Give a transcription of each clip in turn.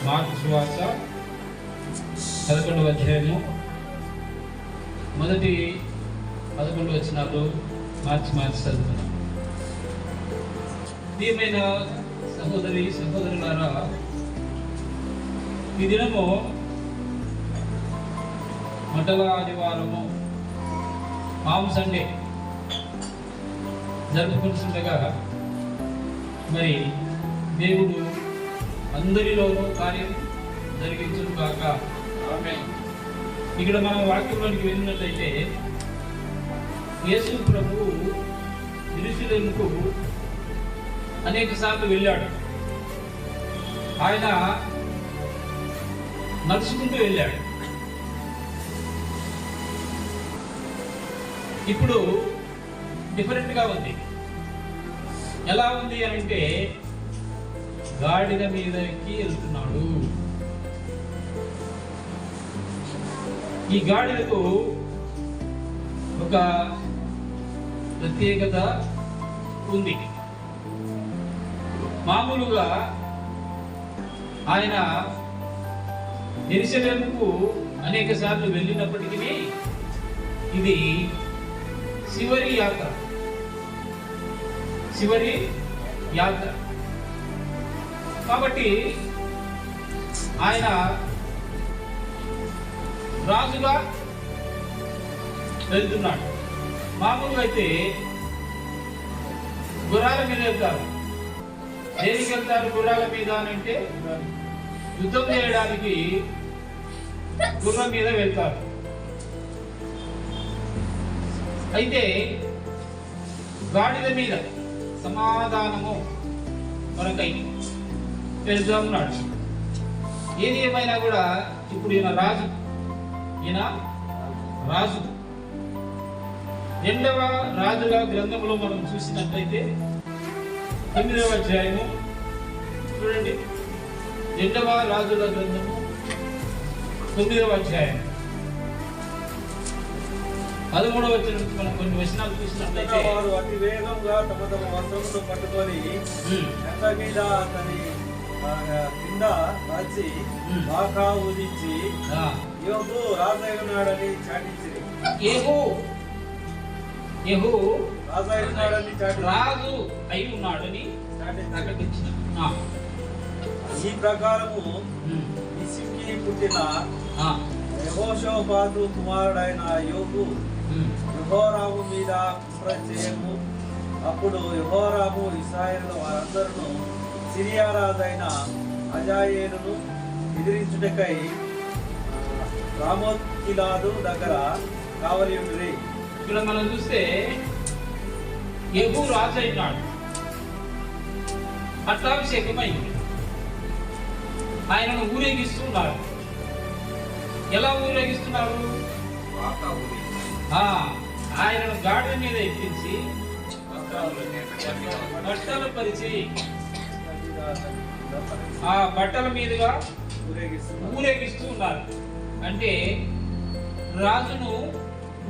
Mark సువార్త 11వ అధ్యాయము మొదటి 11 వచనాలు మార్చి చదువుతున్నాం. ప్రియమైన సహోదరి సహోదరులారా, ఈ దినము మండల ఆదివారము పామ్ సండే జరుపుకుంటుండగా మరి దేవుడు అందరిలోనూ కార్యం జరిగించును కాక. ఇక్కడ మనం వాక్యంలోనికి వెళ్ళినట్లయితే యేసు ప్రభువు యెరూషలేముకు అనేక సార్లు వెళ్ళాడు. ఆయన నడుచుకుంటూ వెళ్ళాడు. ఇప్పుడు డిఫరెంట్గా ఉంది. ఎలా ఉంది అని అంటే గాడిద మీదకి వెళ్తున్నాడు. ఈ గాడిదకు ఒక ప్రత్యేకత ఉంది. మామూలుగా ఆయన యెరూషలేముకు అనేక సార్లు వెళ్ళినప్పటికీ ఇది చివరి యాత్ర కాబట్టి ఆయన రాజుగా వెళ్తున్నాడు. మామూలుగా అయితే గుర్రాల మీద వెళ్తారు. దేనికి వెళ్తారు గుర్రాల మీద అని అంటే యుద్ధం చేయడానికి గుర్రం మీద వెళ్తారు. అయితే గాడిద మీద సమాధానము కొరకై వెళ్తూ ఉన్నాడు. ఏది ఏమైనా కూడా ఇప్పుడు ఈయన రాజు రెండవ రాజుల గ్రంథంలో మనం చూసినట్లయితే 9వ అధ్యాయము చూడండి. రెండవ రాజుల గ్రంథము 9వ అధ్యాయం 13వ వచనం నుంచి మనం కొన్ని వచనాలు చూసినట్లయితే వారు అతి వేగంగా తమ వస్త్రమును పట్టుకొని ఎండ మీద అతని కింద వచ్చి బాకా ఊదించి యోబు రాజయ్యున్నాడని చాటించింది. రాజు అయి ఉన్నాడని ప్రకటించిన. ఈ ప్రకారము ఇసికి పుట్టిన యెహోషాపాతు కుమారుడైన యోబు యెహోరాము మీద కుట్ర చేయము. అప్పుడు యెహోరాము ఇశ్రాయేలు వారందరూ సిరియా రాజైన హజాయేలును ఎదిరించుటకై రామోత్గిలాదు దగ్గర కావలి ఉండి. ఇక్కడ మనం చూస్తే యెహూ రాజు అయినాడు. పట్టాభిషేకమైంది. ఆయనను ఊరేగిస్తున్నారు. ఎలా ఊరేగిస్తున్నారు? ఆయనను గాడిద మీద ఎక్కించి బట్టలు పరిచి ఆ బట్టల మీదుగా ఊరేగిస్తూ ఉన్నారు. అంటే రాజును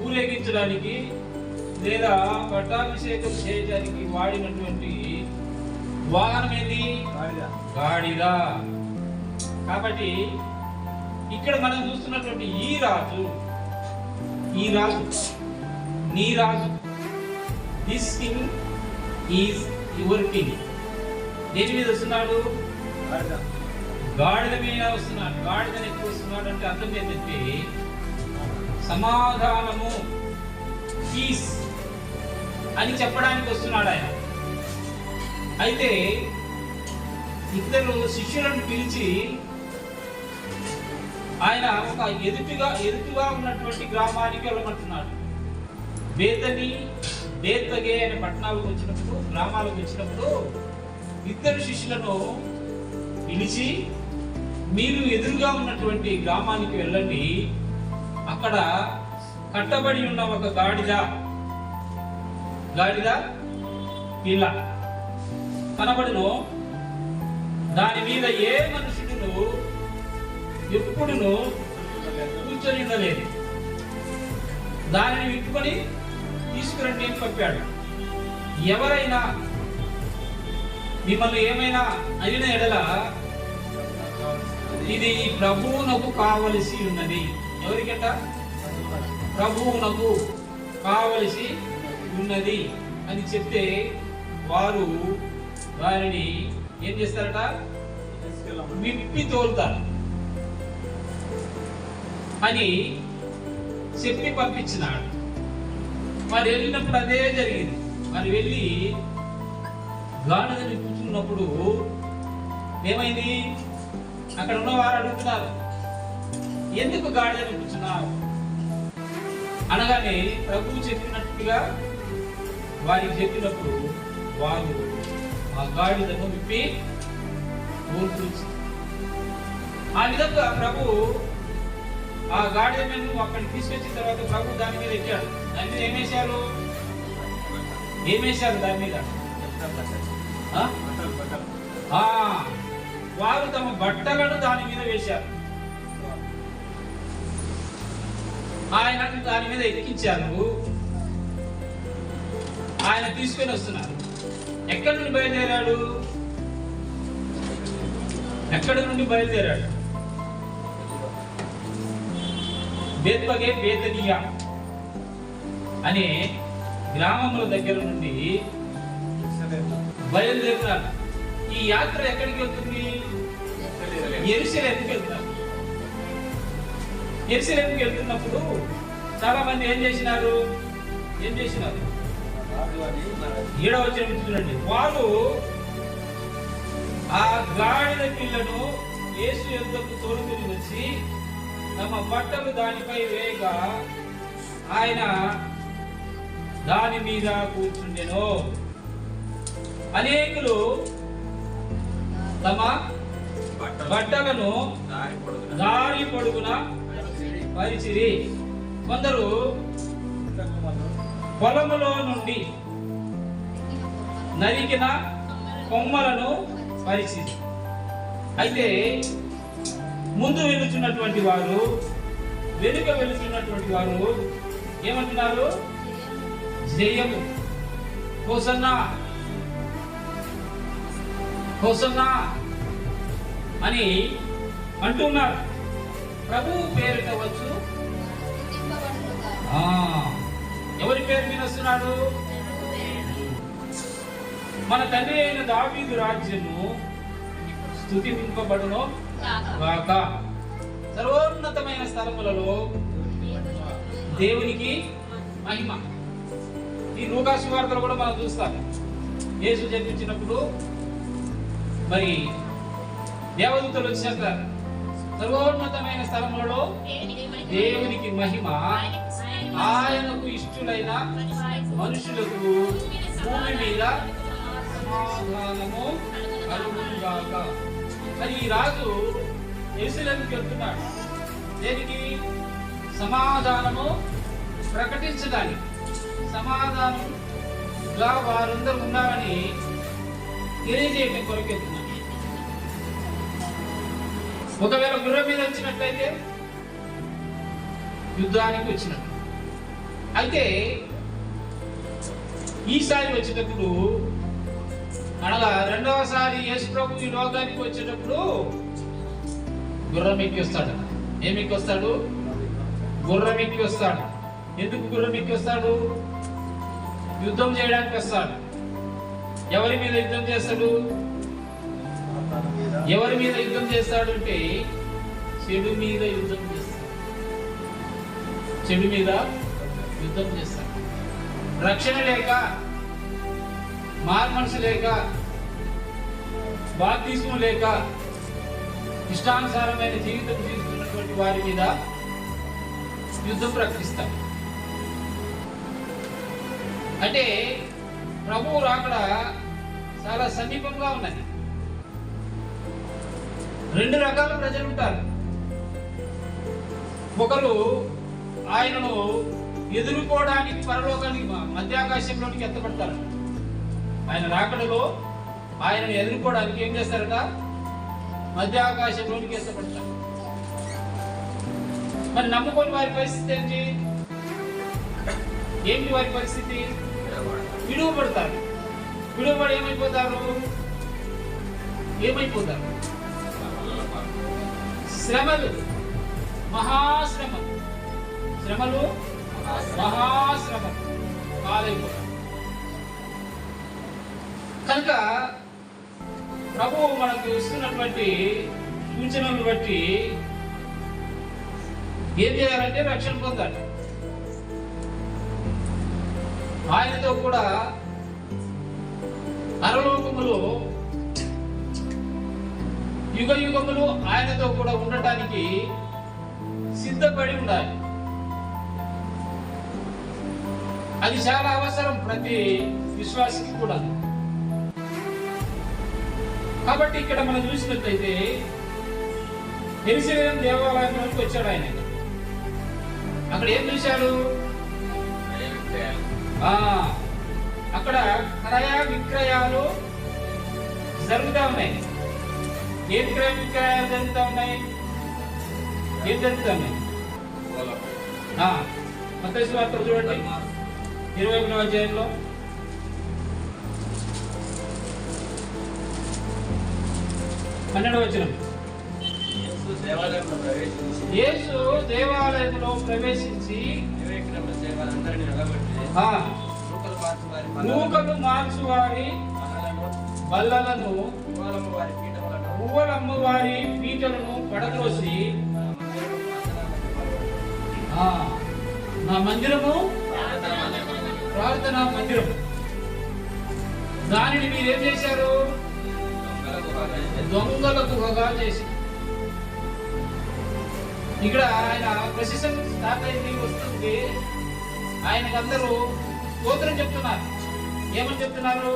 ఊరేగించడానికి లేదా పట్టాభిషేకం చేయడానికి వాడినటువంటి వాహనం ఏది? గాడిద. కాబట్టి ఇక్కడ మనం చూస్తున్నటువంటి ఈ రాజు నీ రాజు, this king is your king. దేని మీద వస్తున్నాడు? గాడిద మీద వస్తున్నాడు. గాడిదని ఎక్కువ వస్తున్నాడు అంటే అర్థం ఏంటంటే సమాధానము, పీస్ అని చెప్పడానికి వస్తున్నాడు ఆయన. అయితే ఇద్దరు శిష్యులను పిలిచి ఆయన ఒక ఎదుటిగా ఉన్నటువంటి గ్రామానికి వెళ్ళమంటున్నాడు. బేతగే అనే గ్రామాలకు వచ్చినప్పుడు ఇద్దరు శిష్యులను పిలిచి మీరు ఎదురుగా ఉన్నటువంటి గ్రామానికి వెళ్ళండి. అక్కడ కట్టబడి ఉన్న ఒక గాడిద పిల్ల కనబడును. దాని మీద ఏ మనుషుడును ఎప్పుడును కూర్చొని ఉండలేదు. దానిని విప్పుకొని తీసుకురండి అని పంపాడు. ఎవరైనా మిమ్మల్ని ఏమైనా అయిన ఎడల ఇది ప్రభువునకు కావలసి ఉన్నది. ఎవరికట? ప్రభువునకు కావలసి ఉన్నది అని చెప్తే వారు వారిని ఏం చేస్తారట? విప్పి తోలుతారు అని చెప్పి పంపించినాడు. వారు వెళ్ళినప్పుడు అదే జరిగింది. వారు వెళ్ళి గాడిదని కూర్చున్నప్పుడు ఏమైంది? అక్కడ ఉన్న వారు అడుగుతున్నారు, ఎందుకు గాడిదని కూర్చున్నారు అనగానే ప్రభువు చెప్పినట్టుగా వారికి చెప్పినప్పుడు వారు ఆ గాడిదను విప్పి ఊరుతుంది. ఆ విధంగా ప్రభు ఆ గాడిదను అక్కడికి తీసుకొచ్చిన తర్వాత ప్రభు దాని మీద ఎక్కాడు. దాని మీద ఏమేశారు? దాని మీద వారు తమ బట్టలను దాని మీద వేశారు. ఆయన దాని మీద ఎక్కించారు. ఆయన తీసుకొని వస్తున్నారు. ఎక్కడి నుండి బయలుదేరాడు? బేత్పగే బేతనియా అనే గ్రామముల దగ్గర నుండి బయలుదేరినారు. ఈ యాత్ర ఎక్కడికి వెళ్తుంది? యెరూషలేముకి వెళ్తారు. యెరూషలేముకి వెళ్తున్నప్పుడు చాలా మంది ఏం చేసినారు? 7వ వచనం చూడండి. వారు ఆ గాడిద పిల్లను యేసు యొద్దకు తోలుకొని వచ్చి తమ బట్టలు దానిపై వేయగా ఆయన దాని మీద కూర్చుండెను. అనేకులు తమ బట్టలను దారి పొడుగున పరిచిరి. కొందరు పొలములో నుండి నరికిన కొమ్మలను పరిచిరి. అయితే ముందు వెళుతున్నటువంటి వారు, వెనుక వెళుతున్నటువంటి వారు ఏమంటున్నారు? జయము, హోసన్నా హోసన్నా అని అంటున్నారు. ప్రభువు పేరిట వచ్చు. ఎవరి పేరు మీద వస్తున్నాడు? మన తండ్రి అయిన దావీదు రాజ్యము స్తుతింపబడును గాక. సర్వోన్నతమైన స్థలములలో దేవునికి మహిమ. ఈ లూకా సువార్తలో కూడా మనం చూస్తాం. యేసు జన్మించినప్పుడు మరి దేవదూతలు వచ్చాక సర్వోన్నతమైన స్థలములలో దేవునికి మహిమ, ఆయనకు ఇష్టులైన మనుషులకు భూమి మీద సమాధానము కలుగును గాక. మరి ఈ రాజు యెరూషలేముకి వెళ్తున్నాడు. దేనికి? సమాధానము ప్రకటించడానికి. సమాధానంగా వారందరూ ఉన్నారని తెలియజేయడం కొరకు వెళ్తున్నాడు. ఒకవేళ గుర్రం మీద వచ్చినట్లయితే యుద్ధానికి వచ్చినట్టు. అయితే ఈసారి వచ్చేటప్పుడు, అనగా రెండవసారి యేసు ప్రభు ఈ లోకానికి వచ్చేటప్పుడు గుర్రం ఎక్కి వస్తాడు. ఏమి ఎక్కి వస్తాడు? గుర్రం ఎక్కి వస్తాడు. ఎందుకు గుర్రం ఎక్కి వస్తాడు? యుద్ధం చేయడానికి వస్తాడు. ఎవరి మీద యుద్ధం చేస్తాడు? ఎవరి మీద యుద్ధం చేస్తాడు అంటే చెడు మీద యుద్ధం చేస్తాడు. చెడు మీద యుద్ధం చేస్తాడు. రక్షణ లేక, మారు మనసు లేక, బాప్తిస్మం లేక, ఇష్టానుసారమైన జీవితం జీవిస్తున్నటువంటి వారి మీద యుద్ధం ప్రకటిస్తాడు. అంటే ప్రభువు రాకడ చాలా సమీపంగా ఉన్నది. 2 రకాల ప్రజలు ఉంటారు. ఒకరు ఆయనను ఎదుర్కోవడానికి పరలోకానికి, మధ్యాకాశంలోనికి ఎత్తపడతారు. ఆయన రాకడలో ఆయనను ఎదుర్కోవడానికి ఏం చేస్తారట? మధ్యాకాశంలోనికి ఎత్తపడతారు. మరి నమ్ముకొని వారి పరిస్థితి ఏంటి? వారి పరిస్థితి? విడువబడతారు. విడువబడి ఏమైపోతారు? శ్రమలు, మహాశ్రమలు, శ్రమలు, మహాశ్రమలు కాలేకపోతాం. కనుక ప్రభువు మనకు ఇస్తున్నటువంటి సూచనలను బట్టి ఏం చేయాలంటే రక్షణ పొందాలి. ఆయనతో కూడా పరలోకములో యుగ యుగములు ఆయనతో కూడా ఉండటానికి సిద్ధపడి ఉండాలి. అది చాలా అవసరం ప్రతి విశ్వాసికి కూడా. కాబట్టి ఇక్కడ మనం చూసినట్లయితే యెరూషలేము దేవాలయంలోకి వచ్చాడు ఆయన. అక్కడ ఏం చూశాడు? అక్కడ క్రయ విక్రయాలు జరుగుతూ ఉన్నాయి. ఏం క్రయ విక్రయాలు జరుగుతూ ఉన్నాయి? ఏం జరుగుతూ ఉన్నాయి? మత్తయి సువార్త చూడండి 21వ అధ్యాయంలో. యేసు దేవాలయంలో ప్రవేశించి నూకలు మార్చు వారి బల్లలను, పువ్వులమ్ము వారి పీటలను పడద్రోసి నా మందిరము ప్రార్థనా మందిరము దానిని మీరేం చేశారు? దొంగలకు గుహగా చేసి. ఇక్కడ ఆయన ప్రొసెషన్ స్టార్ట్ అయింది, వస్తుంది. ఆయనకు అందరూ స్తోత్రం చెప్తున్నారు. ఏమని చెప్తున్నారు?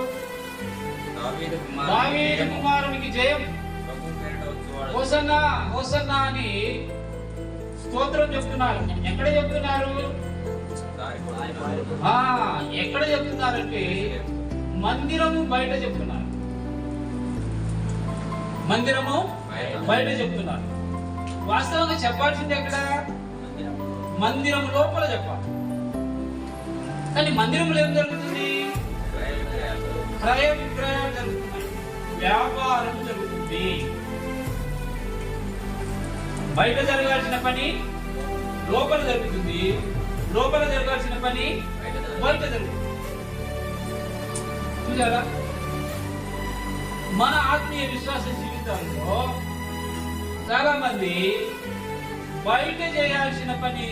దావీదు కుమారునికి జయం, హోసన్నా హోసన్నా అని స్తోత్రం చెప్తున్నారు. ఎక్కడ చెప్తున్నారు? ఎక్కడ చెప్తున్నారంటే మందిరము బయట చెప్తున్నారు. మందిరము బయట చెప్తున్నారు. వాస్తవంగా చెప్పాల్సింది ఎక్కడ? మందిరం లోపల చెప్పాలి. కానీ మందిరంలో ఏం జరుగుతుంది? క్రయ విక్రయాలు జరుగుతున్నాయి, వ్యాపారం జరుగుతుంది. బయట జరగాల్సిన పని లోపల జరుగుతుంది, లోపల జరగాల్సిన పని బయట జరుగుతుంది. చూసారా? మన ఆత్మీయ విశ్వాస జీవితాల్లో చాలా మంది బయట చేయాల్సిన పని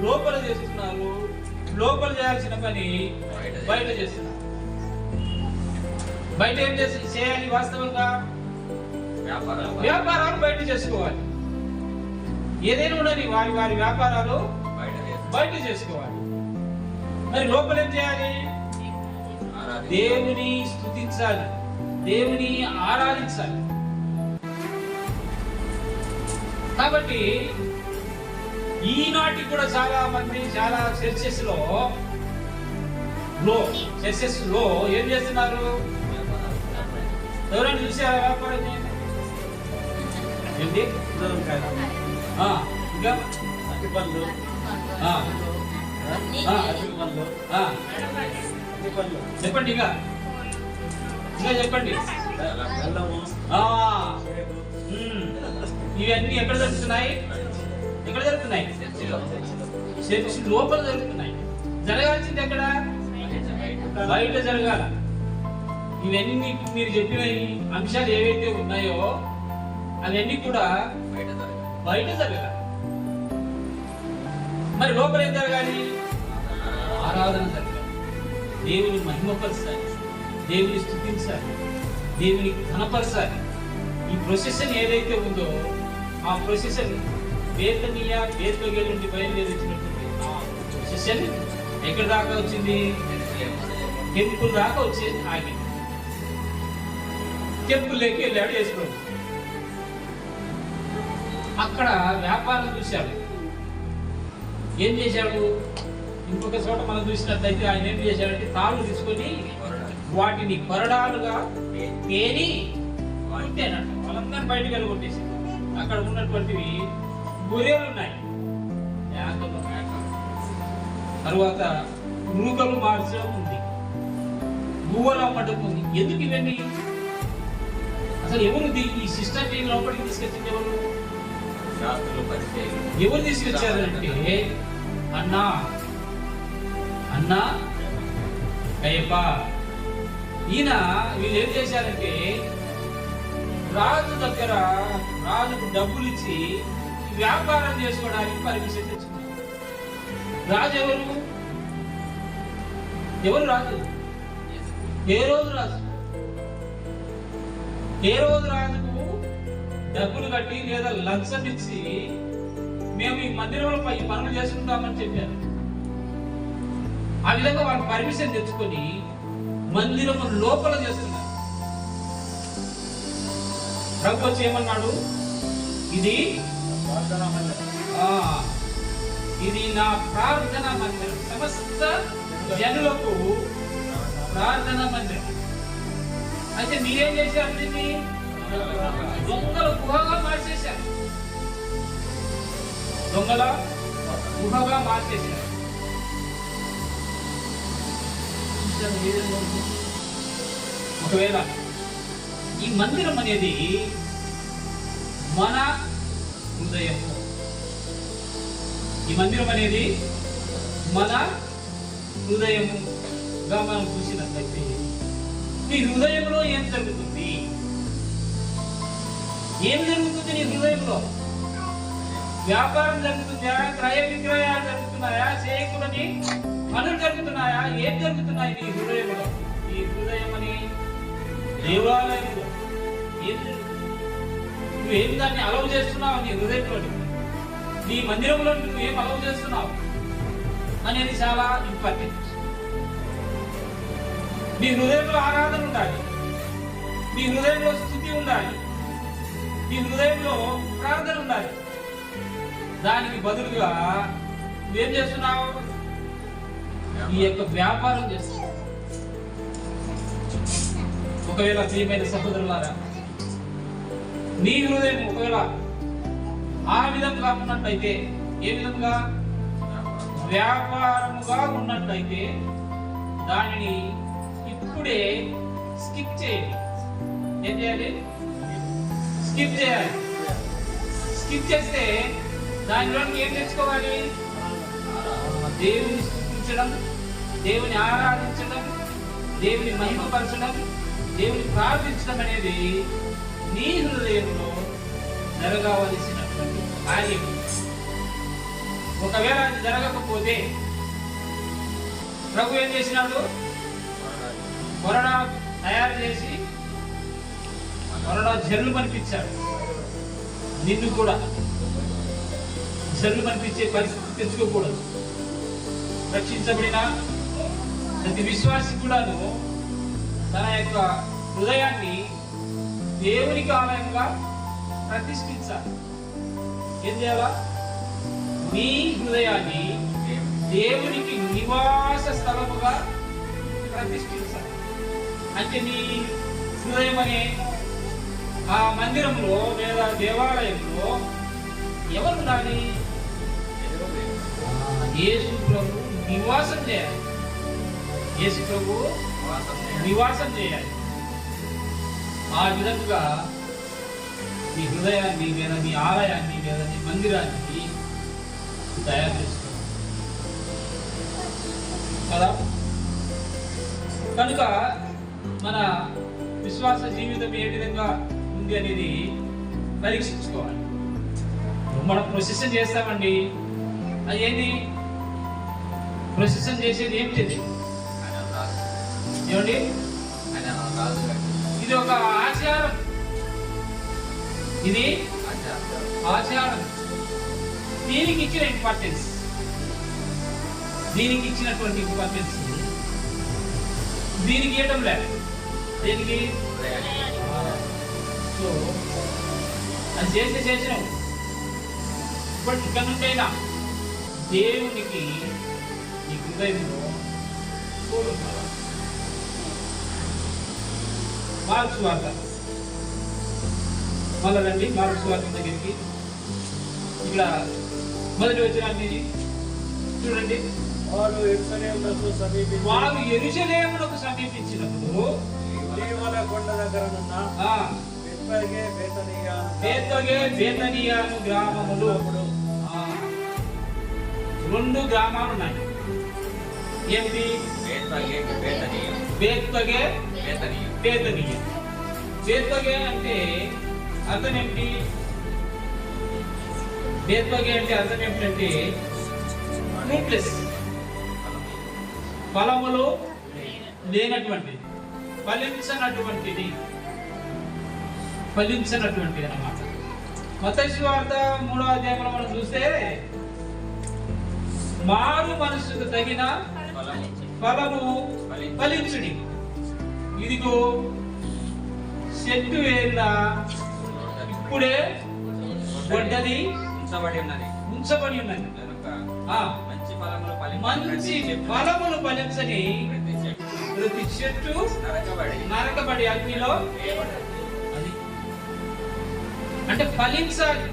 లోపల చేస్తున్నారు, లోపల చేయాల్సిన పని బయట చేస్తున్నారు. బయట ఏం చేయాలి? వాస్తవంగా వ్యాపారాలు బయట చేసుకోవాలి. ఏదైనా ఉండని వారి వారి వ్యాపారాలు బయట చేసుకోవాలి. మరి లోపల ఏం చేయాలి? దేవుని స్తుతించాలి, దేవుని ఆరాధించాలి. కాబట్టి ఈనాటికి కూడా చాలా మంది చాలా చర్చెస్ లో ఏం చేస్తున్నారు? ఎవరైనా చూసారా వ్యాపారం? ఏంటి? ఇంకా అట్టిపళ్ళు, చెప్పండి. ఇంకా చెప్పండి. ఇవన్నీ ఎక్కడ జరుగుతున్నాయి? ఎక్కడ జరుగుతున్నాయి? చర్చి లోపల జరుగుతున్నాయి. జరగాల్సింది ఎక్కడ? బయట జరగాల. ఇవన్నీ మీరు చెప్పిన అంశాలు ఏవైతే ఉన్నాయో అవన్నీ కూడా బయట జరగాలి. మరి లోపల ఏం జరగాలి? ఆరాధన జరగాలి, దేవుని మహిమపరచాలి, దేవుని స్తుతించాలి, దేవుని ఘనపరచాలి. ఈ ప్రొసెషన్ ఏదైతే ఉందో ఆ ప్రొసెషన్ బేత్లెహేము నుండి బయలుదేరినటువంటి ఆ ప్రొసెషన్ ఎక్కడ దాకా వచ్చింది? టెంపుల్ దాకా వచ్చేది. ఆగింది. టెంపుల్లోకి వెళ్ళాడు యేసు. అక్కడ వ్యాపారం చూశాడు. ఏం చేశాడు? ఇంకొక చోట మనం చూసినట్లయితే ఆయన ఏం చేశాడంటే తాళ్ళు తీసుకొని వాటిని కొరడాలుగా పేని కొట్టానంట. వాళ్ళందరినీ బయటకు వెళ్ళగొట్టేసి అక్కడ ఉన్నటువంటివి గొర్రెలు ఉన్నాయి, తర్వాత నూకలు మార్చడం ఉంది, గువ్వలు అమ్మటం ఉంది. ఎందుకు ఇవన్నీ? అసలు ఎవరు ఈ సిస్టమ్ లోపలికి తీసుకొచ్చింది? ఎవరు? శాస్త్రులు పరిచయం ఎవరు తీసుకొచ్చారంటే అన్నా కయ్యప్ప. ఈయన వీళ్ళు ఏం చేశారంటే రాజు దగ్గర రాజుకు డబ్బులు ఇచ్చి వ్యాపారం చేసుకోవడానికి పర్మిషన్ తెచ్చుకున్నారు. రాజు ఎవరు రాజు? ఏ రోజు రాజుకు డబ్బులు కట్టి లేదా లంచం ఇచ్చి మేము ఈ మందిరంలో ఈ పనులు చేసుకుంటామని చెప్పారు. ఆ విధంగా వాళ్ళు పర్మిషన్ తెచ్చుకొని మందిరం లోపల చేస్తున్నారు. ప్రభు వచ్చి ఏమన్నాడు? ఇది నా ప్రార్థనా మందిరం, సమస్త జనులకు ప్రార్థనా మందిరం. అయితే మీరేం చేశారు? దీన్ని దొంగల గుహగా మార్చేశారు. ఒకవేళ ఈ మందిరం అనేది మన హృదయము, ఈ మందిరం అనేది మన హృదయముగా మనం చూసినట్లయితే నీ హృదయంలో ఏం జరుగుతుంది? నీ హృదయంలో? వ్యాపారం జరుగుతుందా? క్రయ విక్రయాలు జరుగుతున్నాయా? చేయకూడని పనులు జరుగుతున్నాయా? ఏం జరుగుతున్నాయి నీ హృదయంలో? ఈ హృదయం అని దేవాలయంలో నువ్వేం దాన్ని అలవ్ చేస్తున్నావు? నీ హృదయంలో, నీ మందిరంలో నువ్వేం అలవ్ చేస్తున్నావు అనేది చాలా ఇంపార్టెంట్. నీ హృదయంలో ఆరాధన ఉండాలి, నీ హృదయంలో స్తుతి ఉండాలి, నీ హృదయంలో ప్రార్థన ఉండాలి. దానికి బదులుగా నువ్వేం చేస్తున్నావు? ఈ యొక్క వ్యాపారం చేస్తున్నావు. ఒకవేళ ప్రియమైన సహోదరులారా, నీ హృదయం ఒకవేళ ఆ విధంగా ఉన్నట్లయితే, ఏ విధంగా? వ్యాపారముగా ఉన్నట్లయితే దానిని ఇప్పుడే స్కిప్ చేయాలి. ఏం చేయాలి? స్కిప్ చేయాలి. స్కిప్ చేస్తే దానిలోకి ఏం తెచ్చుకోవాలి? దేవుని స్తుతించడం, దేవుని ఆరాధించడం, దేవుని మహిమపరచడం, దేవుని ప్రార్థించడం అనేది నీ హృదయంలో జరగవలసినటువంటి కార్యం. ఒకవేళ అది జరగకపోతే ప్రభు ఏం చేసినాడు? కొరడా తయారు చేసి కొరడా జల్లు పనిపించాడు. నిన్ను కూడా జల్లు పనిపించే పరిస్థితి తెచ్చుకోకూడదు. రక్షించబడిన ప్రతి విశ్వాసి కూడాను తన యొక్క హృదయాన్ని దేవునికి ఆలయంగా ప్రతిష్ఠించాలి. ఏం చేయాలా? నీ హృదయాన్ని దేవునికి నివాస స్థలముగా ప్రతిష్ఠించాలి. అంటే నీ హృదయం అనే ఆ మందిరంలో లేదా దేవాలయంలో ఎవరు ఉండాలి? యేసు ప్రభు నివాసం చేయాలి. యేసు ప్రభు నివాసం చేయాలి. ఆ విధంగా నీ హృదయాన్ని లేదా నీ ఆలయాన్ని లేదా నీ మందిరాన్ని తయారు చేసుకోవాలి కదా. కనుక మన విశ్వాస జీవితం ఏ విధంగా ఉంది అనేది పరీక్షించుకోవాలి. మనం ప్రొసెషన్ చేస్తామండి, అది ఏంటి? ప్రొసెషన్ చేసేది ఏంటిది? ఏమండి? ఇది ఒక ఆచారం. ఇది ఆచారం. దీనికి ఇచ్చిన ఇంపార్టెన్స్, దీనికి ఇచ్చినటువంటి ఇంపార్టెన్స్ దీనికి ఇవ్వడం లేదు. దీనికి సో అది చేసినాం. బట్ ఇక్కడ నుండైనా దేవునికి నీ హృదయంలో కోరుకోవాలి. మార్క్స్ వార్త మళ్ళీ మార్క్స్ వార్త దగ్గరికి ఇక్కడ మొదటి వచనాన్ని చూడండి. వారు యెరూషలేమునకు సమీపించినప్పుడు సమీపించినప్పుడు ఒలీవల కొండ దగ్గర ఉన్న బేత్పగే బేతనియాను గ్రామములు. ఆ, 2 గ్రామాలు ఉన్నాయి. ఏమిటి? బేత్పగే బేతనియ. బేత్పగే అంటే అర్థం ఏమిటి? బేత్పగే అంటే అర్థం ఏమిటంటే ఫ్రూట్లెస్, ఫలములు లేనటువంటిది, ఫలించనటువంటిది అన్నమాట. మత్తయి సువార్త 3వ అధ్యాయంలో మనం చూస్తే మారు మనసుకు తగిన ఫలము ఫలించుడి. ఇదిగో చెట్టు వేళ్ళ ఇప్పుడే గొడ్డలి ఉంచబడి ఉన్నది. మంచి ఫలములు ఫలించని ప్రతి చెట్టు నరకబడి అగ్నిలో. అంటే ఫలించాలి.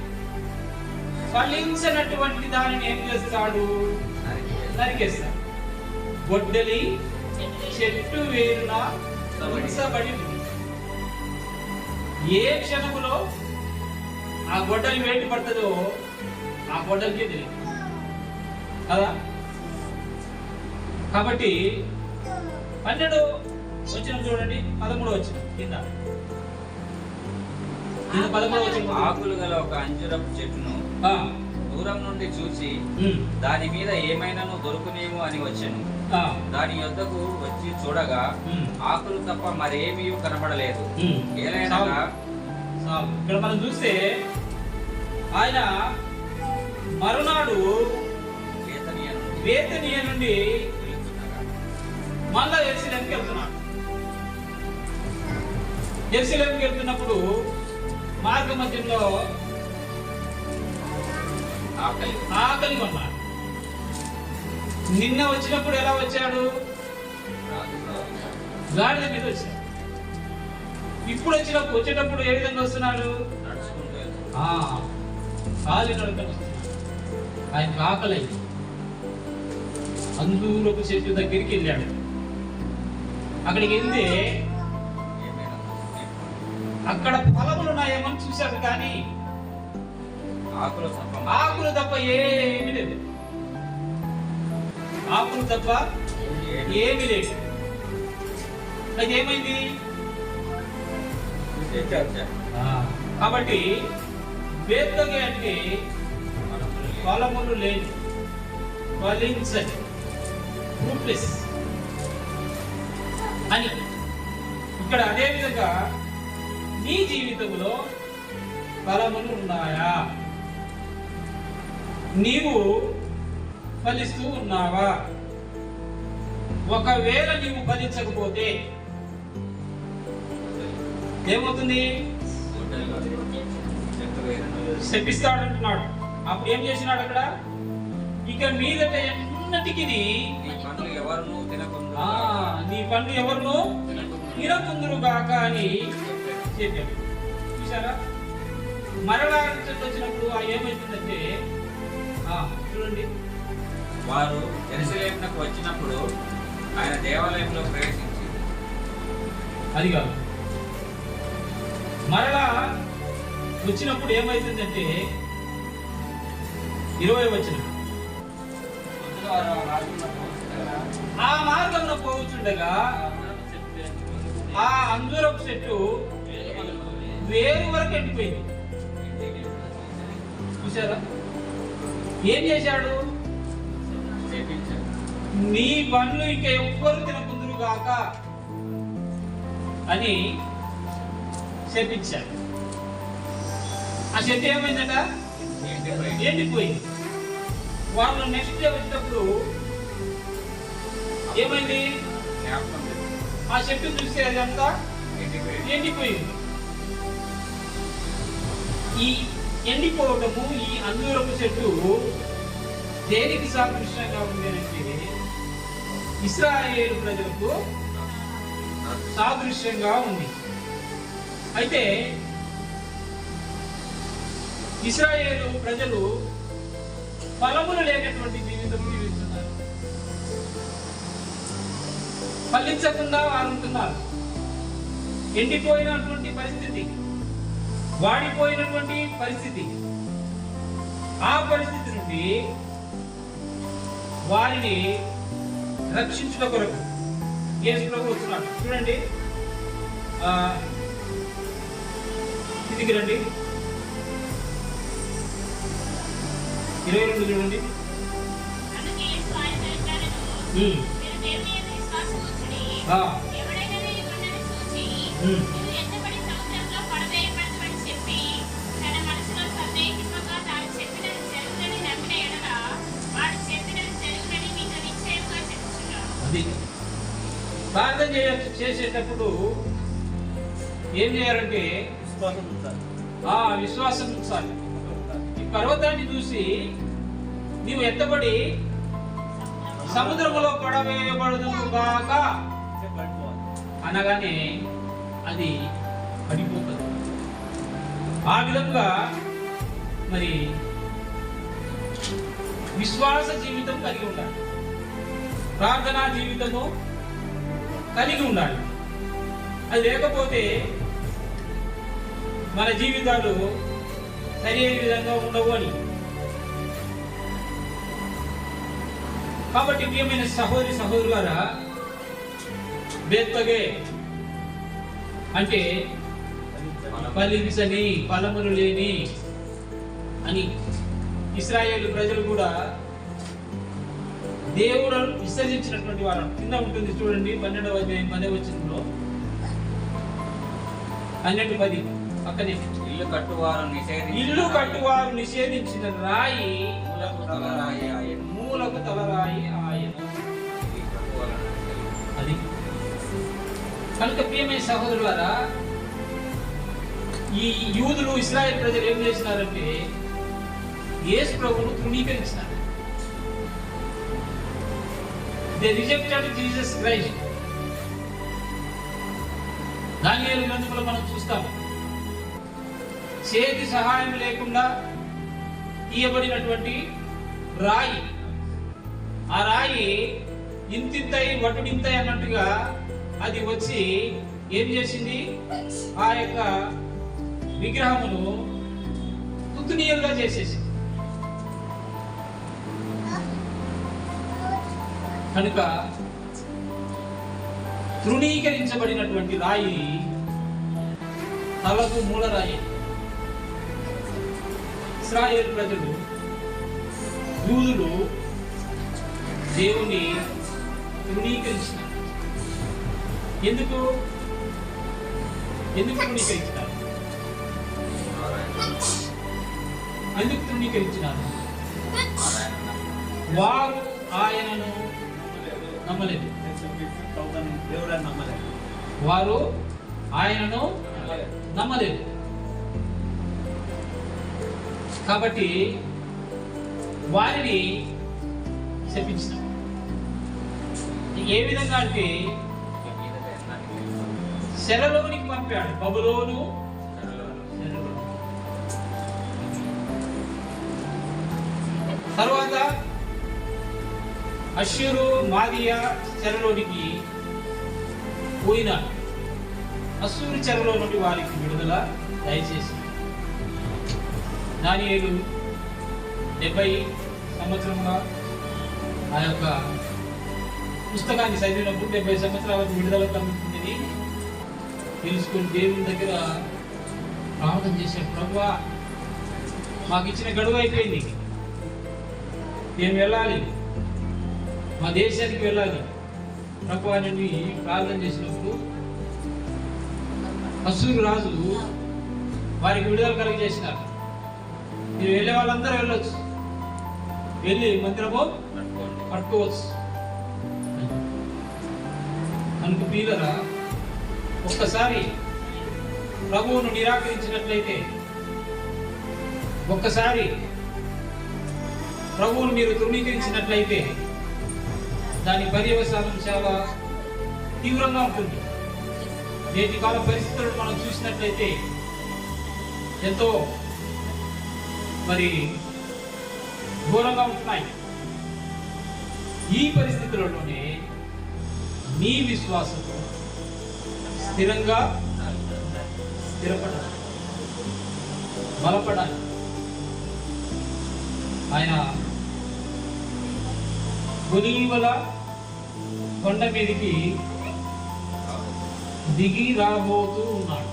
ఫలించినటువంటి దానిని ఏం చేస్తాడు? నరికేస్తాడు. గొడ్డలి చెట్టు వేరున ఉంచబడి ఉంది. ఏ క్షణములో ఆ గొడ్డలి వేడి పడుతుందో ఆ గొడ్డలికి తెలియదు కదా. కాబట్టి 12 వచ్చిన చూడండి, 13 వచ్చిన కింద 13 వచ్చిన ఆకులు గల ఒక అంజూరపు చెట్టును దూరం నుండి చూసి దాని మీద ఏమైనాను దొరుకునేమో అని వచ్చాను. దాని యొద్దకు వచ్చి చూడగా ఆకులు తప్ప మరేమీ కనబడలేదు. ఏలైనగా ఇక్కడ మనం చూస్తే ఆయన మరునాడు బేతనియ నుండి మళ్ళా యెరూషలేముకి వెళ్తున్నాడు. యెరూషలేముకి వెళ్తున్నప్పుడు మార్గ మధ్యంలో ఆకలి కొన్నాడు. నిన్న వచ్చినప్పుడు ఎలా వచ్చాడు? గాడిద మీద వచ్చాడు. ఇప్పుడు వచ్చేటప్పుడు ఏ విధంగా వస్తున్నాడు? కాలి నడకని వస్తున్నాడు. ఆయనకు ఆకలి అంజూరపు చెట్టు దగ్గరికి వెళ్ళాడు. అక్కడికి వెళ్తే అక్కడ ఫలములు ఉన్నాయేమని చూశాడు, కానీ ఆకులు తప్ప ఏమీ లేదు. ఆకులు తప్ప ఏమీ లేదు. అది ఏమైంది? కాబట్టి బేత్పగే అంటే ఫలములు లేని, ఫలించని, ఫ్రూట్లెస్ అని. ఇక్కడ అదే విధంగా నీ జీవితంలో ఫలములు ఉన్నాయా? నీవు ఫలిస్తూ ఉన్నావా? ఒకవేళ నీవు ఫలించకపోతే ఏమవుతుంది? శపిస్తాడు అంటున్నాడు. అప్పుడు ఏం చేసినాడు అక్కడ? ఇక మీదట ఎన్నటికి నీ పండ్లు ఎవరును తినకుందురు గాక అని చెప్పాడు. చూసారా? మరలా వచ్చినప్పుడు ఏమైతుందంటే చూడండి, వారు యెరూషలేమునకు వచ్చినప్పుడు ఆయన దేవాలయంలో ప్రవేశించి, అది కాదు, మరలా వచ్చినప్పుడు ఏమైతుందంటే 20 వచ్చిన ఆ మార్గంలో పోవచ్చుండగా ఆ అంజూరపు చెట్టు వేరు వరకు ఎండిపోయింది. చూసారా? ఏం చేశాడు? నీ పండ్లు ఇంకా ఎవ్వరు తినకుందురు గాక అని శపించాడు. ఆ చెట్టు ఏమైందట? ఎండిపోయింది. వాళ్ళు నెక్స్ట్ డే వచ్చినప్పుడు ఏమైంది? ఆ చెట్టు చూస్తే అదంతా ఎండిపోయింది. ఈ ఎండిపోవటము, ఈ అంజూరపు చెట్టు దేనికి సాదృశ్యంగా ఉండేనంటే ఇశ్రాయేలు ప్రజలకు సాదృశ్యంగా ఉంది. అయితే ఇశ్రాయేలు ప్రజలు ఫలములు లేనటువంటి జీవితం జీవిస్తున్నారు. ఫలించకుండా వారు ఉంటున్నారు. ఎండిపోయినటువంటి పరిస్థితి. వాడిపోయినటువంటి పరిస్థితి. ఆ పరిస్థితి నుండి వారిని రక్షించుట కొరకు యేసు ప్రభు వస్తున్నాడు. చూడండి, ఇదికి రండి, 22 చూడండి. అది ప్రార్థన చేసేటప్పుడు ఏం చేయాలంటే విశ్వాసం ఉంచాలి. ఈ పర్వతాన్ని చూసి నీవు ఎత్తబడి సముద్రములో పడవేయబడదును గాక అనగానే అది పడిపోతుంది. ఆ విధంగా మరి విశ్వాస జీవితం కలిగి ఉండాలి, ప్రార్థనా జీవితము కలిగి ఉండాలి. అది లేకపోతే మన జీవితాలు సరి అయిన విధంగా ఉండవు అని. కాబట్టి ప్రియమైన సహోదరి సహోదరులారా, బేత్పగే అంటే ఫలించని, ఫలములు లేని అని ఇశ్రాయేలు ప్రజలు కూడా దేవుడు విసర్జించినటువంటి వారు. కింద ఉంటుంది చూడండి, 12వ అధ్యాయం 10వ వచనంలో, 12:10 పక్కనే, ఇల్లు కట్టువారు నిషేధించిన రాయి మూలకు తలరాయి ఆయను. అది కనుక ప్రియమైన సహోదరులారా, ఈ యూదులు ఇశ్రాయేల్ ప్రజలు ఏం చేసినారంటే యేసు ప్రభువును తృణీకరించినారు. They rejected Jesus Christ. దానియేలు గ్రంథంలో మనం చూస్తాం, చేతి సహాయం లేకుండా తీయబడినటువంటి రాయి. ఆ రాయి ఇంతింతై వటుడింతై అన్నట్టుగా అది వచ్చి ఏం చేసింది, ఆ యొక్క విగ్రహమును తుత్తునీయంగా చేసేసింది. కనుక తృణీకరించబడినటువంటి రాయి తలకు మూలరాయి. ఇశ్రాయేలు ప్రజలు, యూదులు దేవుని తృణీకరించినారు. ఎందుకు తృణీకరించినారు? ఎందుకు తృణీకరించినారు? వారు ఆయనను నమ్మలేదు. వారు ఆయనను నమ్మలేదు. కాబట్టి వారిని శపించిన. ఏ విధంగా అంటే శరలోనికి పంపాడు. బబులోను తర్వాత అష్షూరు మాదియా చెరలోనికి పోయిన అష్షూరు చెరలో నుండి వారికి విడుదల దయచేసి దానియేలు 70 సంవత్సరంగా ఆ యొక్క పుస్తకాన్ని చదివినప్పుడు 70 సంవత్సరాల విడుదల కలుగుతుందని తెలుసుకుని దేవుని దగ్గర ప్రార్థన చేశాడు. ప్రభువా, మాకు ఇచ్చిన గడువు అయిపోయింది, మేము వెళ్ళాలి, మా దేశానికి వెళ్ళాలి ప్రభువా అని ప్రార్థన చేసినప్పుడు అష్షూరు రాజులు వారికి విడుదల కలుగజేసినారు. మీరు వెళ్ళే వాళ్ళందరూ వెళ్ళొచ్చు, వెళ్ళి మందిరము కట్టుకోవచ్చు. అనుకు ప్రియులరా, ఒక్కసారి ప్రభువును నిరాకరించినట్లయితే, ఒక్కసారి ప్రభువును మీరు తృణీకరించినట్లయితే దాని పర్యవసానం చాలా తీవ్రంగా ఉంటుంది. నేటి కాల పరిస్థితులను మనం చూసినట్లయితే ఎంతో మరి ఘోరంగా ఉంటున్నాయి. ఈ పరిస్థితులలోనే నీ విశ్వాసము స్థిరంగా స్థిరపడాలి. బలపడాలి. ఆయన ఒలీవల కొండ మీదకి దిగి రాబోతూ ఉన్నాడు.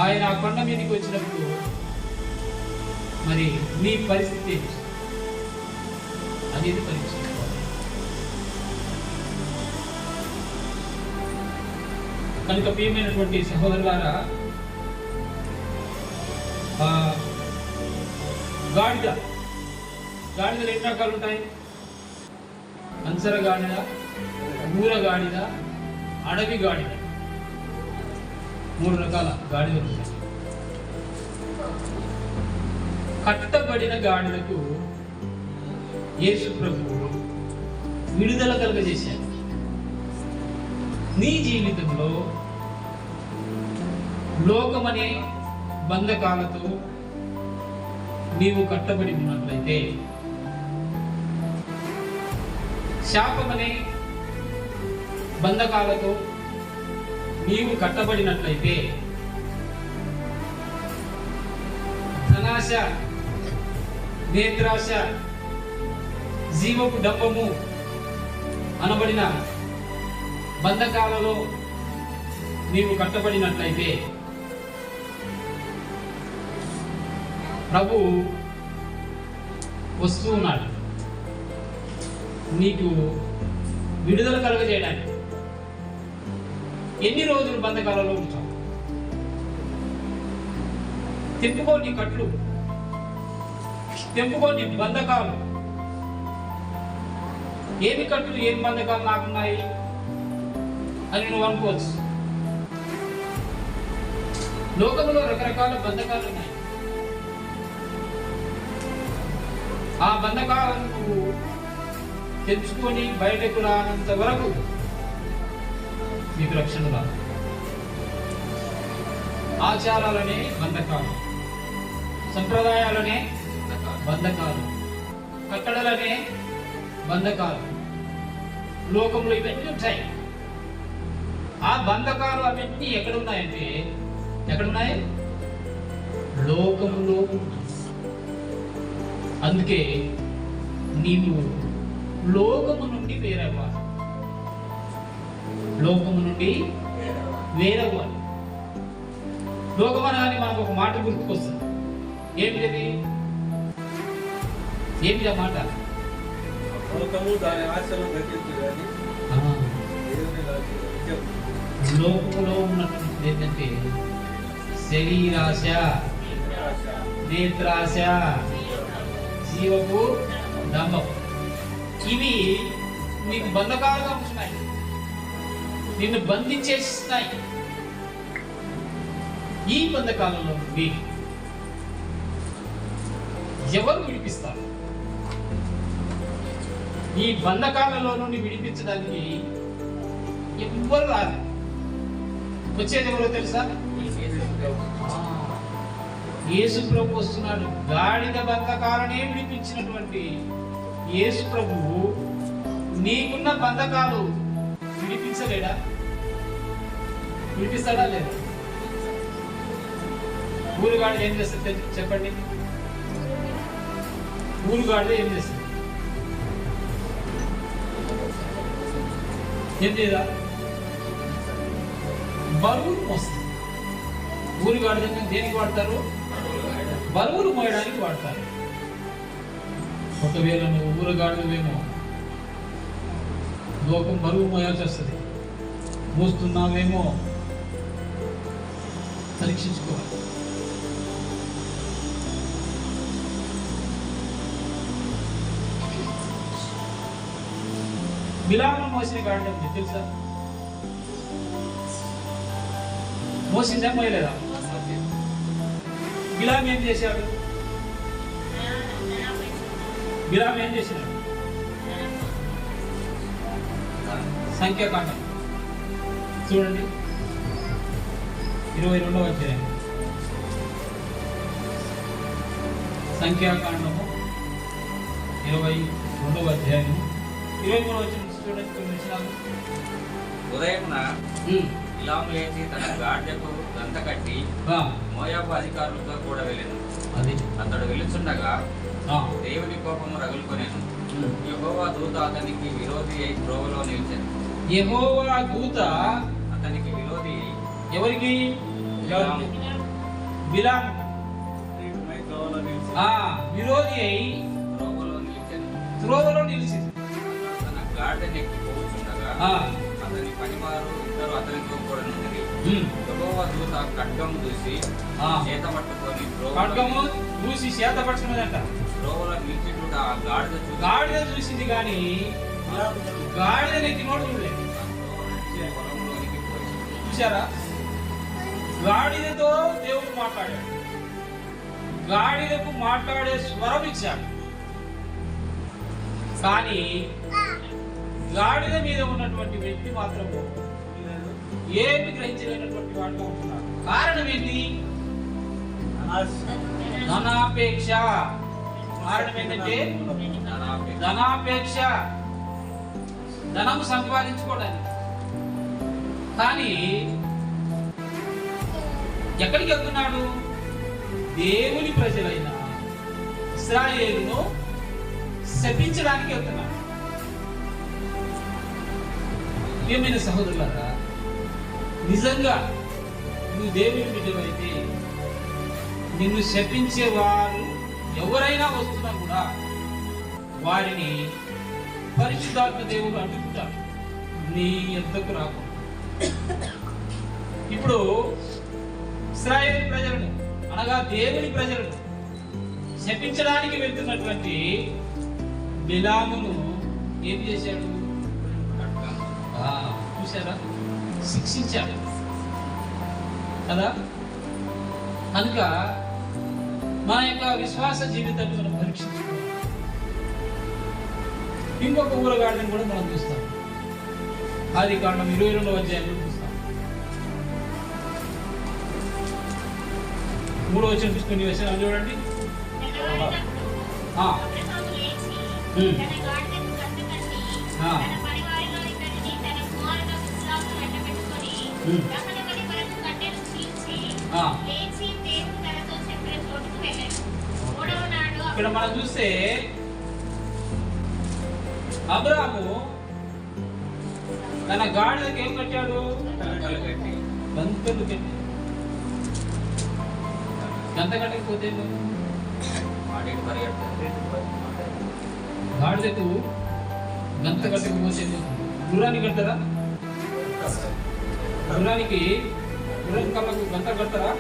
ఆయన ఆ కొండ మీదకి వచ్చినప్పుడు మరి నీ పరిస్థితి ఏంటి అనేది పరీక్షించుకోవాలి. కనుక ప్రియమైనటువంటి సహోదరులారా, గాడిదలు ఎన్ని రకాలు ఉంటాయి? అంచర గాడిద, ఊర గాడిద, అడవి గాడిద, 3 రకాల గాడిదలు ఉంటాయి. కట్టబడిన గాడిదకు యేసు ప్రభువు విడుదల కలుగజేశాడు. నీ జీవితంలో లోకమనే బంధకాలతో నీవు కట్టబడి ఉన్నట్లయితే, శాపమనే బంధకాలతో నీవు కట్టబడినట్లయితే, ధనాశ, నేత్రాశ, జీవపు డంబము అనబడిన బంధకాలలో నీవు కట్టబడినట్లయితే, ప్రభు వస్తూ ఉన్నాడు నీకు విడుదల కలుగజేయడానికి. ఎన్ని రోజులు బంధకాలలో ఉంటావు? తెంపుకో నీ కట్లు, తెంపుకో నీ బంధకాలు. ఏమి కట్లు, ఏమి బంధకాలు నాకున్నాయి అని నువ్వు అనుకోవచ్చు. లోకంలో రకరకాల బంధకాలు ఉన్నాయి. ఆ బంధకాలను నువ్వు తెంచుకొని బయటకు రానంత వరకు మీకు రక్షణ రాదు. ఆచారాలనే బంధకాలు, సంప్రదాయాలనే బంధకాలు, కట్టడలనే బంధకాలు, లోకంలో ఇవన్నీ ఉంటాయి. ఆ బంధకాలు అవన్నీ ఎక్కడున్నాయంటే, ఎక్కడున్నాయి? లోకములో. అందుకే నీవు లోకము నుండి వేరవ్వాలి. లోకము నుండి వేరవ్వాలి. లోకం అనగానే మనకు ఒక మాట గుర్తుకొస్తుంది. ఏమిటది? ఏమిటి ఆ మాట? లోకము దాని ఆశను గతించుగాని లోకములో ఉన్నటువంటి ఏంటంటే శరీరాశ, నేత్రాశ, జీవపు డంబం. ఇవి నీకు బంధకాలుగా ఉంటున్నాయి, నిన్ను బంధించేస్తున్నాయి. ఈ బంధకాలలో నుండి ఎవరు విడిపిస్తారు? ఈ బంధకాలలో నుండి విడిపించడానికి ఎవ్వరు రాదు. వచ్చేది ఎవరో తెలుసా? యేసు ప్రభు వస్తున్నాడు. గాడిద బంధకాలనే విడిపించినటువంటి యేసు ప్రభువు నీకున్న బంధకాలు విడిపించలేడా? విడిపిస్తాడా లేదా? ఊరుగాడిద ఏం చేస్తుంది చెప్పండి? ఊరుగాడిద ఏం చేస్తుంది? ఏం చేయదా? బరువులు మోస్తుంది. ఊరుగాడిద దేనికి వాడతారు? బరువులు మోయడానికి వాడతారు. ఒకవేళ నువ్వు ఊరుగాడివేమో, లోకం బరువు మోయాల్సి వస్తుంది. మోస్తున్నావేమో పరీక్షించుకోవాలి. బిలాము మోసిన గాడిద తెలుసా? మోసిందా మోయలేదా? బిలాము ఏం చేశాడు? బిలాము ఏం చేసినాడు? సంఖ్యాకాండం చూడండి, 22వ అధ్యాయం. సంఖ్యాకాండము 22వ అధ్యాయం 23వ వచనం చూడండి. కొన్ని విషయాలు. ఉదయమున బిలాము లేచి తన గాడిదకు గంత కట్టి ఆ, మోయాబు అధికారులతో కూడా వెళ్ళెను. అది అతడు వెళుచుండగా ఆ, దేవుని కోపము రగులుకొనెను. యెహోవా దూత అతనికి విరోధి అయి త్రోవలో నిలిచెను. యెహోవా దూత అతనికి విరోధి ఎవరికి? బిలాము బిలాము నీకుమై త్రోవలో నిలిచి ఆ విరోధి అయి త్రోవలో నిలిచెను. త్రోవలో నిలిచింది. తన గాడిదనెక్కి పోవుచుండగా ఆ, అతని పనివారు ఇద్దరు అతనితో కూడా నుండి ఉమ్, యెహోవా దూత ఖడ్గము చూసి ఆ, చేత పట్టుకొని ఖడ్గము చూసి చేత పట్టుకున్నదంట. త్రోవలో నిలిచినప్పుడు ఆ గాడిద చూసి గాడిద చూసింది కానీ గాడిద నెక్కినోడు చూడలేదు. ఆ త్రోవ నుంచి పొలంలోనికి పోయి చూసారా? గాడిదతో దేవుడు మాట్లాడాడు. గాడిదకు మాట్లాడే స్వరం ఇచ్చాడు. కానీ గాడిద మీద ఉన్నటువంటి వ్యక్తి మాత్రము ఏమి గ్రహించలేనటువంటి వాడుగా ఉంటున్నాడు. కారణం ఏంటి? ధనాపేక్ష. కారణం ఏంటంటే ధనాపేక్ష, ధనము సంపాదించుకోవడానికి. కానీ ఎక్కడికి వెళ్తున్నాడు? దేవుని ప్రజలైన ఇశ్రాయేలును శపించడానికి వెళ్తున్నాడు. ఏమైనా సహోదరులారా, నిజంగా నువ్వు దేవుని బిడ్డవైతే నిన్ను శపించే వారు ఎవరైనా వస్తున్నా కూడా వారిని పరిశుద్ధాత్మ దేవుడు అడ్డుకుంటాడు, నీ ఎంతకు రాకుండా. ఇప్పుడు ఇశ్రాయేలు ప్రజలను అనగా దేవుని ప్రజలను శపించడానికి వెళ్తున్నటువంటి బిలామును ఏం చేశాడు? చూసారా? శిక్షించాడు కదా. కనుక మన యొక్క విశ్వాస జీవితాన్ని మనం పరీక్షించుకోవాలి. ఇంకొక ఊరగాడిని కూడా మనం చూస్తాం. ఆదికాండం 22వ అధ్యాయంలో చూస్తాం. 3వ వచనం తీసుకుని వచనం చూడండి. ఆ, ఉమ్, ఆ, ఉమ్, ఆ. ఇక్కడ మనం చూస్తే అబ్రాము తన గాడిదకి ఏం కట్టాడు? గంటలు కట్టి గంతలు కట్టి. గంత కట్టకపోతే వాటికి పరిగెడతారు. గాడిదకు గంత కట్టకపోతే గుర్రాన్ని కడతారా? గుర్రానికి గుర్రం కళ్ళకు గంత కడతారా?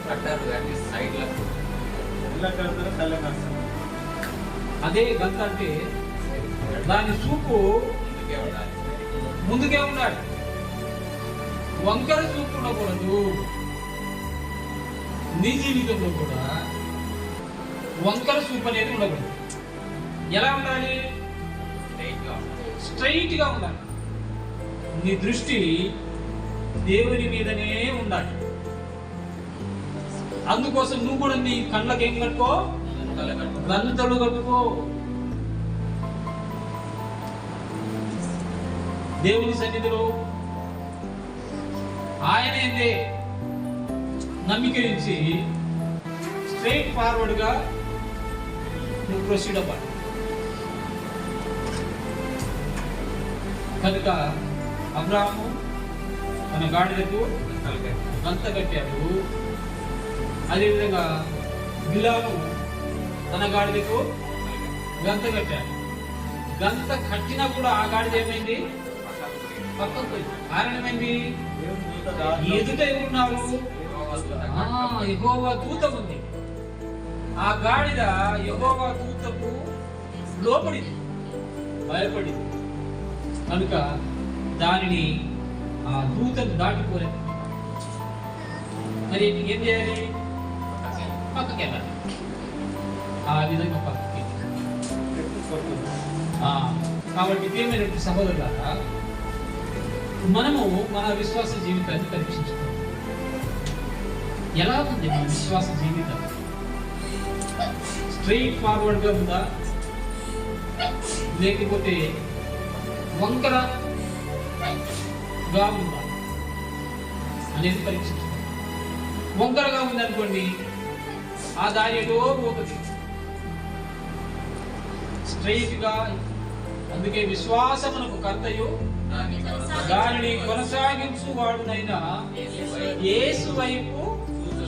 కట్టారు కానీ సైడ్లకు ఇలా కడతారు కళ్ళ కడతారు. అదే గంత అంటే దాని చూపు ముందుకే ఉండాలి. ముందుకే ఉండాలి, వంకర చూపు ఉండకూడదు. నీ జీవితంలో కూడా వంకర చూపు అనేది ఉండకూడదు. ఎలా ఉండాలి? స్ట్రైట్గా ఉండాలి. స్ట్రైట్ గా ఉండాలి. నీ దృష్టి దేవుని మీదనే ఉండాలి. అందుకోసం నువ్వు కూడా నీ కళ్ళకి ఏం కట్టుకో? గంటలు కట్టు. గంతలు కట్టుకో. దేవుని సన్నిధిలో ఆయన ఏందే నమ్మికరించి స్ట్రైట్ ఫార్వర్డ్ గా నువ్వు ప్రొసీడ్ అవ్వాలి. కనుక అబ్రాహాము తన గాడిదకు గంటలు కట్టి గంత కట్టాడు. అదేవిధంగా బిలాము తన గాడిదకు గంత కట్టాడు. గంత కట్టినా కూడా ఆ గాడిద ఏమైంది? పక్కకు పోయింది. కారణం ఏంటి? దేవుని దూత దారిలో ఎదుట ఎవరున్నారు? యెహోవా దూత ఉంది. ఆ గాడిద యెహోవా దూతకు లోపడింది, భయపడింది. కనుక దానిని ఆ దూతను దాటిపోలేదు. మరి ఏం చేయాలి? పక్కకి వెళ్ళాలి. ఆ విధంగా పక్కకి. కొడుతుంది. కాబట్టి ప్రియమైనటువంటి సహోదరులారా, మనము మన విశ్వాస జీవితాన్ని పరీక్షించుకోవాలి. ఎలా ఉంది మన విశ్వాస జీవితం? స్ట్రైట్ ఫార్వర్డ్ గా ఉందా, లేకపోతే వంకరగా ఉందా? అనేది పరీక్షించుకోండి. వంకరగా ఉందనుకోండి, ఆ దారి ఏదో పోతుంది. స్ట్రైట్ గా, అందుకే విశ్వాసమునకు కర్తయు దానిని కొనసాగించు వాడునైనా యేసు వైపు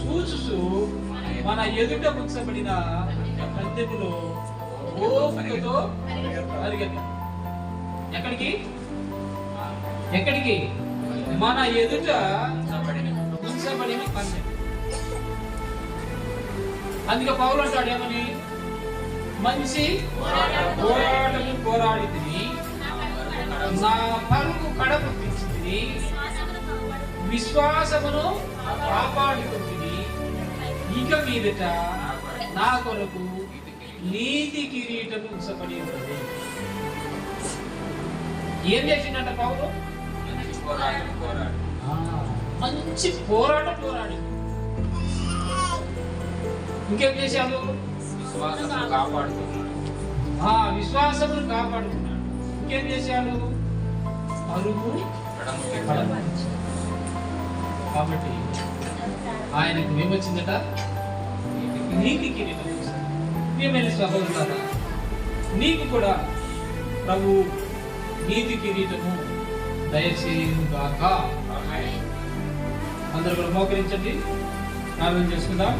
చూచుచు మన ఎదుట ఉంచబడిన పద్యములో ఓపికతో పరిగెత్తాలి. ఎక్కడికి? ఎక్కడికి? మన ఎదుట ఉంచబడిన పందెం. అందుకే పౌలు అంటాడు ఏమని? మంచి పోరాటము పోరాడి తిని నా పరుగు కడపట్టించింది, విశ్వాసమును కాపాడుకుంటుంది. ఇక మీదట నా కొరకు నీతి కిరీటము ఉంచబడి ఉన్నది. ఏం చేసిందంట పౌలు? మంచి పోరాటం పోరాడి. ఇంకేం చేశాడు? విశ్వాసమును కాపాడుకున్నాడు. విశ్వాసమును కాపాడుకున్నాడు. ఇంకేం చేశాడు? అరుగు కడపట్టించాడు. కాబట్టి ఆయనకు ఏమొచ్చిందట? నీతి కిరీటం వచ్చింది. ప్రియమైన సహోదరులారా, నీకు కూడా ప్రభు నీతి కిరీటము దయచేయుగాక. అందరూ కూడా మోకరించండి, ప్రార్థన చేసుకుందాం.